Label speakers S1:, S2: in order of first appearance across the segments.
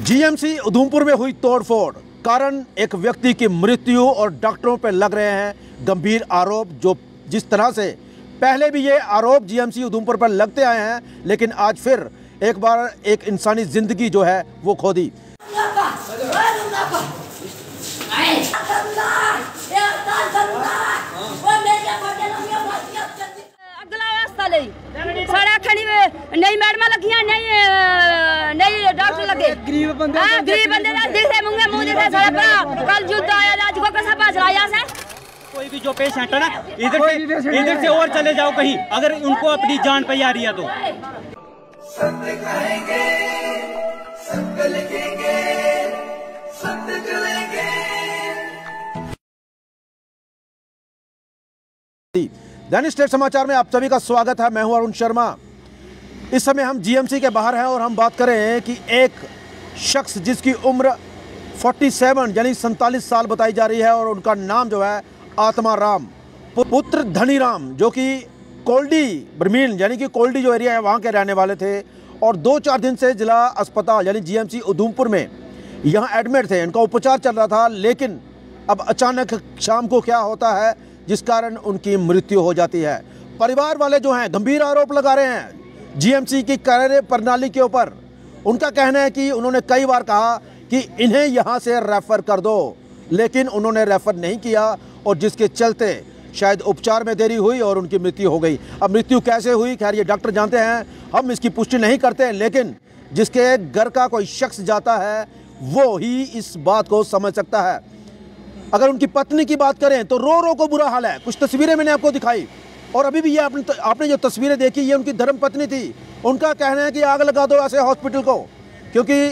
S1: GMC Udhampur में हुई तोड़फोड़, कारण एक व्यक्ति की मृत्यु और डॉक्टरों पर लग रहे हैं गंभीर आरोप। जो जिस तरह से पहले भी ये आरोप जीएमसी उधमपुर पर लगते आए हैं, लेकिन आज फिर एक बार एक इंसानी जिंदगी जो है वो खो दी।
S2: नहीं मैडम लगियां, नहीं डॉक्टर लगे। गरीब बंदे दिखे मुंगे मुंह दिखे सारा भरा। कल युद्ध आया, आज को कैसा पास लाया से।
S3: कोई भी जो पेशेंट है ना, इधर से और चले जाओ कहीं, अगर उनको अपनी जान पे आ रही है तो। सत्य कहेंगे, सत्य लिखेंगे, सत्य चलेंगे।
S1: दैनिक स्टेट समाचार में आप सभी का स्वागत है। मैं हूं अरुण शर्मा। इस समय हम जीएमसी के बाहर हैं और हम बात करें कि एक शख्स जिसकी उम्र 47 यानी 47 साल बताई जा रही है और उनका नाम जो है आत्मा राम पुत्र धनी राम, जो कि कोल्डी बर्मीन यानी कि कोल्डी जो एरिया है वहाँ के रहने वाले थे और 2-4 दिन से जिला अस्पताल यानी जीएमसी उधमपुर में यहाँ एडमिट थे। इनका उपचार चल रहा था, लेकिन अब अचानक शाम को क्या होता है जिस कारण उनकी मृत्यु हो जाती है। परिवार वाले जो हैं गंभीर आरोप लगा रहे हैं जीएमसी की कार्य प्रणाली के ऊपर। उनका कहना है कि उन्होंने कई बार कहा कि इन्हें यहाँ से रेफ़र कर दो, लेकिन उन्होंने रेफ़र नहीं किया और जिसके चलते शायद उपचार में देरी हुई और उनकी मृत्यु हो गई। अब मृत्यु कैसे हुई, खैर ये डॉक्टर जानते हैं, हम इसकी पुष्टि नहीं करते, लेकिन जिसके घर का कोई शख्स जाता है वो ही इस बात को समझ सकता है। अगर उनकी पत्नी की बात करें तो रो रो को बुरा हाल है। कुछ तस्वीरें मैंने आपको दिखाई और अभी भी ये आपने जो तस्वीरें देखी ये उनकी धर्म पत्नी थी। उनका कहना है कि आग लगा दो ऐसे हॉस्पिटल को, क्योंकि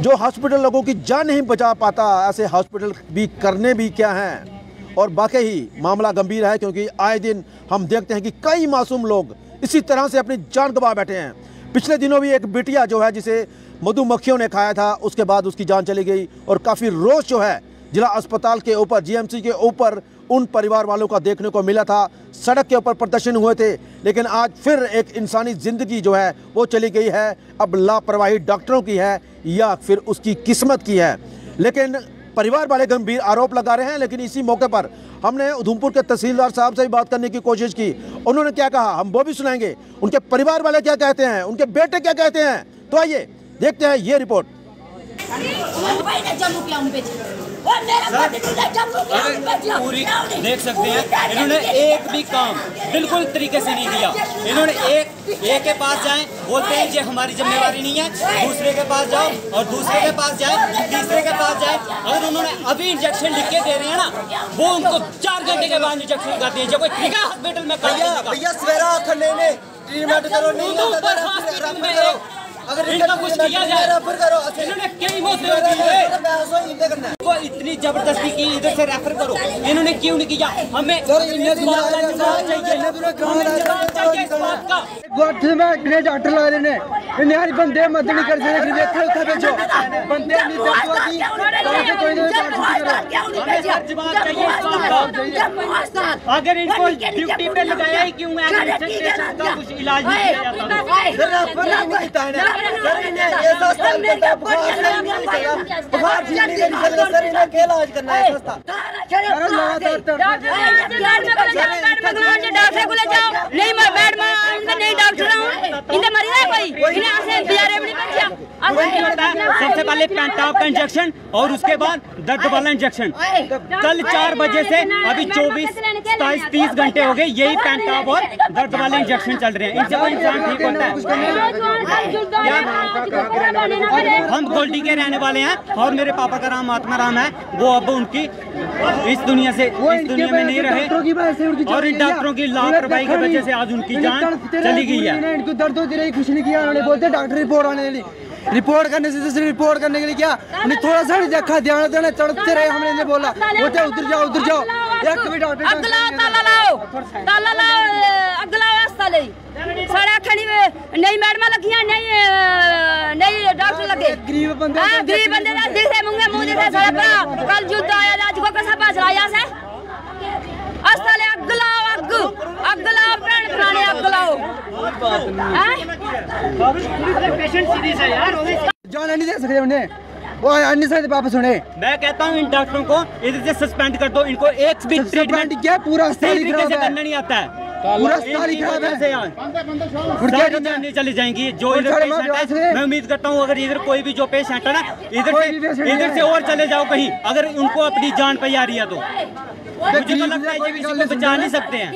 S1: जो हॉस्पिटल लोगों की जान नहीं बचा पाता, ऐसे हॉस्पिटल भी करने भी क्या हैं। और वाकई ही मामला गंभीर है, क्योंकि आए दिन हम देखते हैं कि कई मासूम लोग इसी तरह से अपनी जान गंवा बैठे हैं। पिछले दिनों भी एक बिटिया जो है जिसे मधुमक्खियों ने खाया था, उसके बाद उसकी जान चली गई और काफ़ी रोष जो है जिला अस्पताल के ऊपर जीएमसी के ऊपर उन परिवार वालों का देखने को मिला था। सड़क के ऊपर प्रदर्शन हुए थे, लेकिन आज फिर एक इंसानी जिंदगी जो है वो चली गई है। अब लापरवाही डॉक्टरों की है या फिर उसकी किस्मत की है, लेकिन परिवार वाले गंभीर आरोप लगा रहे हैं। लेकिन इसी मौके पर हमने उधमपुर के तहसीलदार साहब से भी बात करने की कोशिश की। उन्होंने क्या कहा हम वो भी सुनाएंगे। उनके परिवार वाले क्या कहते हैं, उनके बेटे क्या कहते हैं, तो आइए देखते हैं ये रिपोर्ट।
S3: पूरी देख सकते हैं, इन्होंने एक भी काम बिल्कुल तरीके से नहीं दिया। इन्होंने एक के पास जाएं, बोलते हैं ये हमारी जिम्मेवारी नहीं है, दूसरे के पास जाओ और दूसरे के पास जाए, तीसरे के पास जाए। अगर उन्होंने अभी इंजेक्शन लिख के दे रहे हैं ना, वो उनको 4 घंटे के बाद इंजेक्शन करते हैं। जब कोई तरीका हॉस्पिटल में
S4: भैया सवेरा खंडे ट्रीटमेंट करो, नहीं
S3: अगर इनका कुछ किया जाए, इन्होंने कई को इतनी जबरदस्ती की इधर से रेफर करो, इन्होंने क्यों नहीं किया। हमें
S4: डॉक्टर ला रहे हैं बंदे मदद नहीं कर सकते,
S3: अगर इनको ड्यूटी पे लगाया ही क्यों है, कुछ इलाज नहीं किया जाता है। सबसे पहले पेंटाप का इंजेक्शन और उसके बाद दर्द वाला इंजेक्शन। कल 4 बजे से अभी 24-27-30 घंटे हो गए, यही पेंटाप और दर्द वाले इंजेक्शन चल रहे हैं। इनसे कोई इंसान ठीक होता है? हम गोल्डी के रहने वाले हैं और मेरे पापा का नाम आत्मा राम है। वो अब उनकी इस दुनिया में नहीं रहे और इन डॉक्टरों की लापरवाही की वजह से आज उनकी जान चली गई है।
S4: इनको दर्द होती रही, कुछ नहीं किया उन्होंने। बोलते डॉक्टर रिपोर्ट आने के लिए, रिपोर्ट करने से रिपोर्ट करने के लिए क्या उन्हें थोड़ा सा नहीं देखा, ध्यान देना चढ़ते रहे। हमने बोला बोलते उधर जाओ उधर जाओ, एक भी डॉक्टर
S2: नहीं मैडम लगियां, नहीं डॉक्टर लगे। गरीब बंदे दिखे मुंगे मुंह दिखे सारा भरा। कल युद्ध आया, आज को कैसा पास लाया से। अस्ताले अगला प्राण
S3: पेशेंट सीरियस है यार,
S4: जाने नहीं दे सकते उन्हें, वो नहीं सकते वापस उन्हें।
S3: मैं कहता हूँ इन डॉक्टरों को इधर से सस्पेंड कर दो, इनको एक भी ट्रीटमेंट
S4: क्या पूरा
S3: सही तरीके से करना नहीं आता है,
S4: पूरा अस्पताल खराब है।
S3: सारी जानें चली जाएंगी। जो इधर पेशेंट है, मैं उम्मीद करता हूँ अगर इधर कोई भी जो पेशेंट है ना, इधर से और चले जाओ कहीं, अगर उनको अपनी जान पे आ रही है तो मुझे तो लगता है कि किसी को बचा नहीं सकते हैं।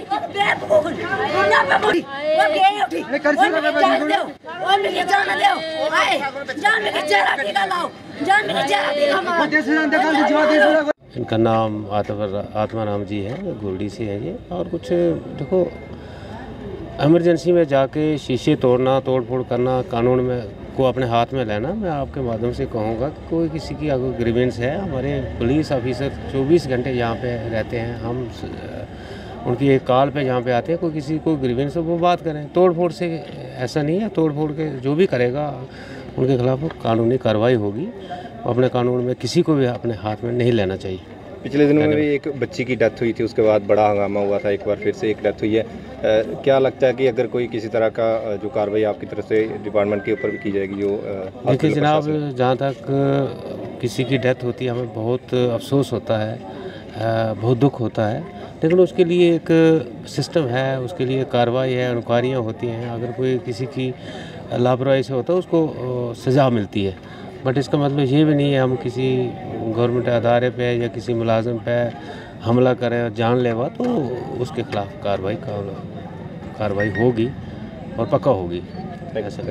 S5: इनका नाम आत्मा राम जी है, गुरडी से है ये। और कुछ देखो, इमरजेंसी में जाके शीशे तोड़ना, तोड़ फोड़ करना, कानून में को अपने हाथ में लेना, मैं आपके माध्यम से कहूँगा कि कोई किसी की अगर ग्रीवेंस है, हमारे पुलिस ऑफिसर 24 घंटे यहाँ पे रहते हैं, हम उनकी एक कॉल पे यहाँ पे आते हैं, कोई किसी को ग्रीवेंस हो वो बात करें। तोड़ फोड़ से ऐसा नहीं है, तोड़ फोड़ के जो भी करेगा उनके खिलाफ कानूनी कार्रवाई होगी। अपने कानून में किसी को भी अपने हाथ में नहीं लेना चाहिए।
S6: पिछले दिनों में भी एक बच्ची की डेथ हुई थी, उसके बाद बड़ा हंगामा हुआ था, एक बार फिर से एक डेथ हुई है। क्या लगता है कि अगर कोई किसी तरह का जो कार्रवाई आपकी तरफ से डिपार्टमेंट के ऊपर भी की जाएगी? जो
S5: देखिए जनाब, जहाँ तक किसी की डेथ होती है हमें बहुत अफसोस होता है, बहुत दुख होता है, लेकिन उसके लिए एक सिस्टम है, उसके लिए कार्रवाई है, इंक्वायरियाँ होती हैं। अगर कोई किसी की लापरवाही से होता है उसको सज़ा मिलती है, बट इसका मतलब ये भी नहीं है हम किसी गवर्नमेंट अदारे पे या किसी मुलाजिम पे हमला करें और जानलेवा, तो उसके खिलाफ कार्रवाई होगी और पक्का होगी।
S6: ऐसा